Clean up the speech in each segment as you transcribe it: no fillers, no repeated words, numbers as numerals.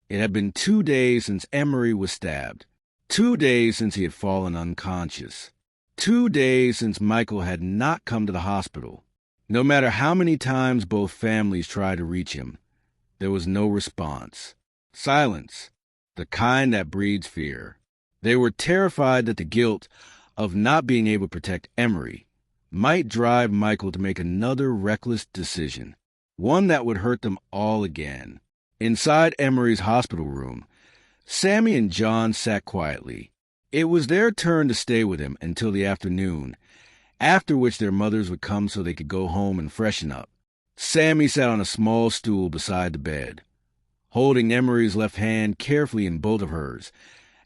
It had been 2 days since Emmery was stabbed. 2 days since he had fallen unconscious. 2 days since Michael had not come to the hospital. No matter how many times both families tried to reach him, there was no response. Silence, the kind that breeds fear. They were terrified that the guilt of not being able to protect Emmery might drive Michael to make another reckless decision, one that would hurt them all again. Inside Emmery's hospital room, Sammy and John sat quietly. It was their turn to stay with him until the afternoon, after which their mothers would come so they could go home and freshen up. Sammy sat on a small stool beside the bed, holding Emmery's left hand carefully in both of hers,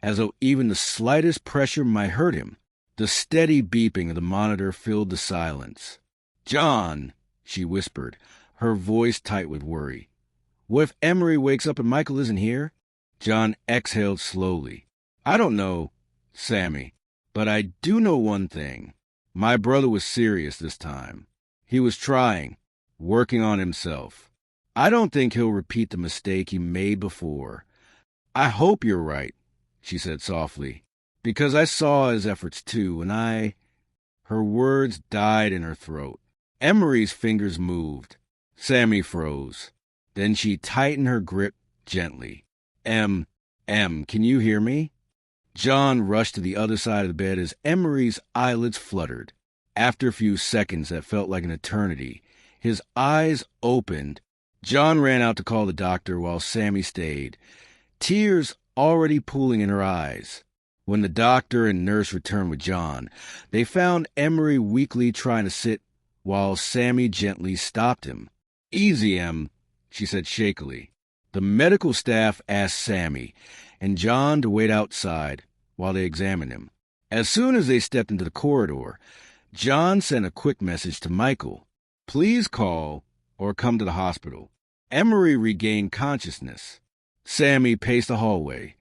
as though even the slightest pressure might hurt him. The steady beeping of the monitor filled the silence. "John," she whispered, her voice tight with worry. "What if Emmery wakes up and Michael isn't here?" John exhaled slowly. "I don't know, Sammy, but I do know one thing. My brother was serious this time. He was trying, working on himself. I don't think he'll repeat the mistake he made before. I hope you're right," she said softly, "because I saw his efforts too, and Her words died in her throat. Emery's fingers moved. Sammy froze. Then she tightened her grip gently. Em, can you hear me?" John rushed to the other side of the bed as Emery's eyelids fluttered. After a few seconds that felt like an eternity, his eyes opened. John ran out to call the doctor while Sammy stayed, tears already pooling in her eyes. When the doctor and nurse returned with John, they found Emmery weakly trying to sit while Sammy gently stopped him. "Easy, Em," she said shakily. The medical staff asked Sammy and John to wait outside while they examined him. As soon as they stepped into the corridor, John sent a quick message to Michael. "Please call or come to the hospital." Emmery regained consciousness. Sammy paced the hallway,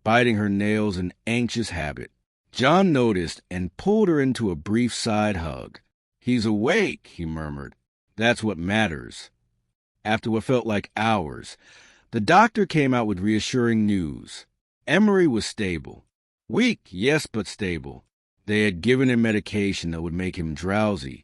biting her nails in anxious habit. John noticed and pulled her into a brief side hug. "He's awake," he murmured. "That's what matters." After what felt like hours, the doctor came out with reassuring news. Emmery was stable. Weak, yes, but stable. They had given him medication that would make him drowsy,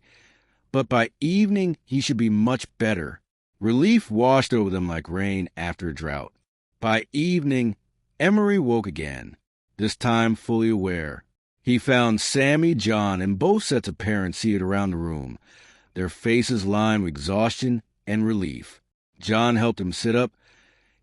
but by evening he should be much better. Relief washed over them like rain after a drought. By evening, Emmery woke again, this time fully aware. He found Sammy, John, and both sets of parents seated around the room, their faces lined with exhaustion and relief. John helped him sit up,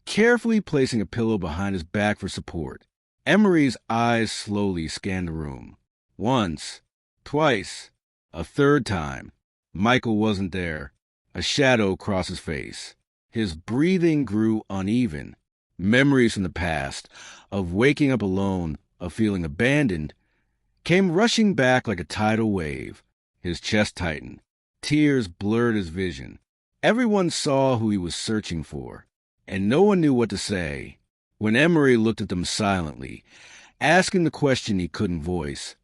carefully placing a pillow behind his back for support. Emery's eyes slowly scanned the room. Once, twice, a third time. Michael wasn't there. A shadow crossed his face. His breathing grew uneven. Memories from the past, of waking up alone, of feeling abandoned, came rushing back like a tidal wave. His chest tightened. Tears blurred his vision. Everyone saw who he was searching for, and no one knew what to say. When Emmery looked at them silently, asking the question he couldn't voice,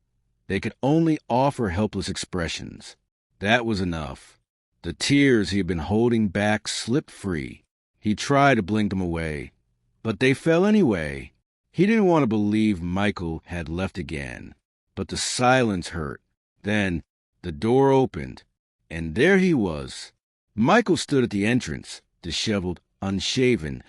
they could only offer helpless expressions. That was enough. The tears he had been holding back slipped free. He tried to blink them away, but they fell anyway. He didn't want to believe Michael had left again, but the silence hurt. Then the door opened, and there he was. Michael stood at the entrance, disheveled, unshaven,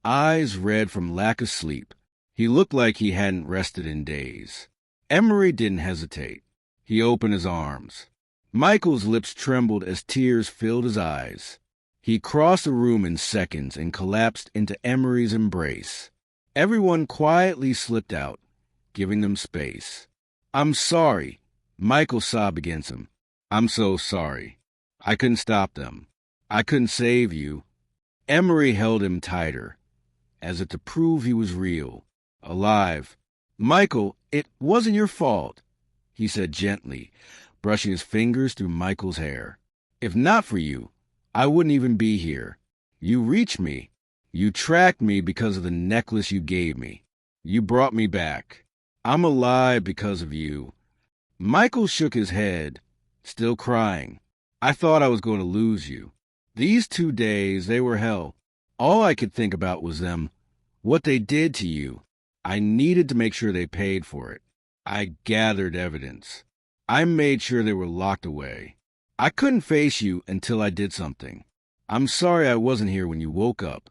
eyes red from lack of sleep. He looked like he hadn't rested in days. Emmery didn't hesitate. He opened his arms. Michael's lips trembled as tears filled his eyes. He crossed the room in seconds and collapsed into Emery's embrace. Everyone quietly slipped out, giving them space. "I'm sorry," Michael sobbed against him. "I'm so sorry. I couldn't stop them. I couldn't save you." Emmery held him tighter, as if to prove he was real, alive. "Michael, it wasn't your fault," he said gently, brushing his fingers through Michael's hair. "If not for you, I wouldn't even be here. You reached me. You tracked me because of the necklace you gave me. You brought me back. I'm alive because of you." Michael shook his head, still crying. "I thought I was going to lose you. These 2 days, they were hell. All I could think about was them What they did to you. I needed to make sure they paid for it. I gathered evidence. I made sure they were locked away. I couldn't face you until I did something. I'm sorry I wasn't here when you woke up."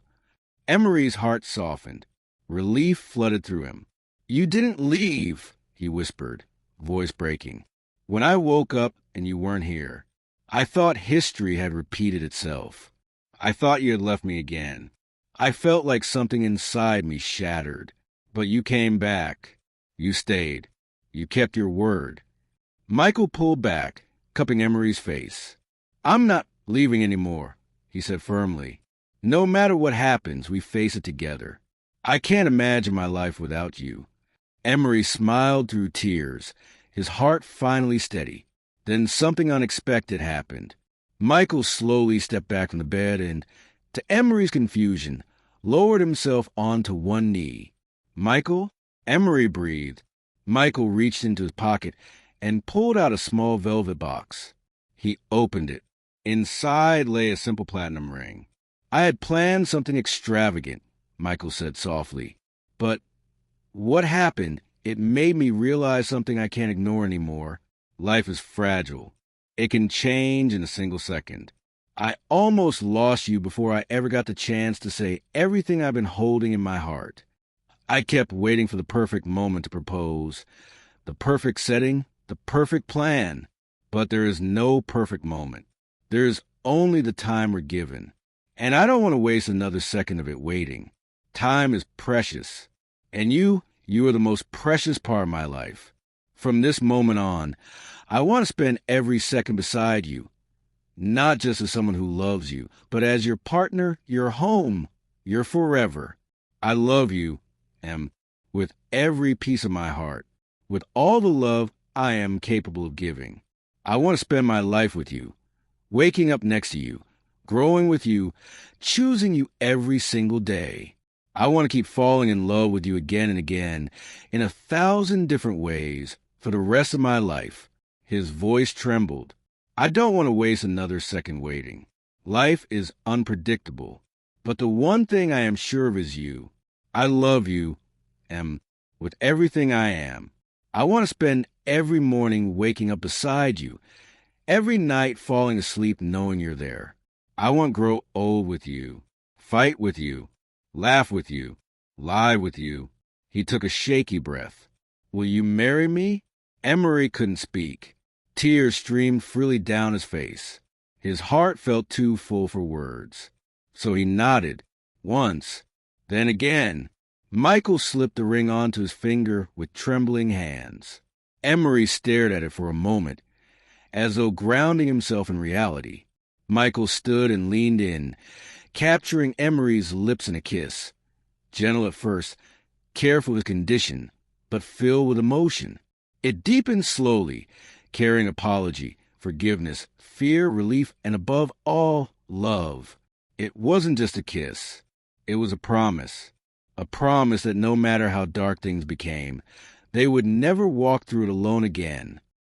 Emery's heart softened. Relief flooded through him. "You didn't leave," he whispered, voice breaking. "When I woke up and you weren't here, I thought history had repeated itself. I thought you had left me again. I felt like something inside me shattered. But you came back. You stayed. You kept your word." Michael pulled back, cupping Emery's face. "I'm not leaving anymore," he said firmly. "No matter what happens, we face it together. I can't imagine my life without you." Emmery smiled through tears, his heart finally steady. Then something unexpected happened. Michael slowly stepped back from the bed and, to Emery's confusion, lowered himself onto one knee. "Michael?" Emmery breathed. Michael reached into his pocket and pulled out a small velvet box. He opened it. Inside lay a simple platinum ring. "I had planned something extravagant," Michael said softly. "But what happened, it made me realize something I can't ignore anymore. Life is fragile. It can change in a single second. I almost lost you before I ever got the chance to say everything I've been holding in my heart. I kept waiting for the perfect moment to propose, the perfect setting, the perfect plan. But there is no perfect moment. There is only the time we're given. And I don't want to waste another second of it waiting. Time is precious. And you are the most precious part of my life. From this moment on, I want to spend every second beside you. Not just as someone who loves you, but as your partner, your home, your forever. I love you, Em, with every piece of my heart, with all the love I am capable of giving. I want to spend my life with you, waking up next to you, growing with you, choosing you every single day. I want to keep falling in love with you again and again, in 1,000 different ways, for the rest of my life." His voice trembled. "I don't want to waste another second waiting. Life is unpredictable, but the one thing I am sure of is you. I love you, Em, with everything I am. I want to spend every morning waking up beside you, every night falling asleep knowing you're there. I want to grow old with you, fight with you, laugh with you, lie with you." He took a shaky breath. "Will you marry me?" Emery couldn't speak. Tears streamed freely down his face. His heart felt too full for words. So he nodded, once, then again. Michael slipped the ring onto his finger with trembling hands. Emery stared at it for a moment, as though grounding himself in reality. Michael stood and leaned in, capturing Emery's lips in a kiss. Gentle at first, careful with condition, but filled with emotion. It deepened slowly, carrying apology, forgiveness, fear, relief, and above all, love. It wasn't just a kiss. It was a promise that no matter how dark things became, they would never walk through it alone again.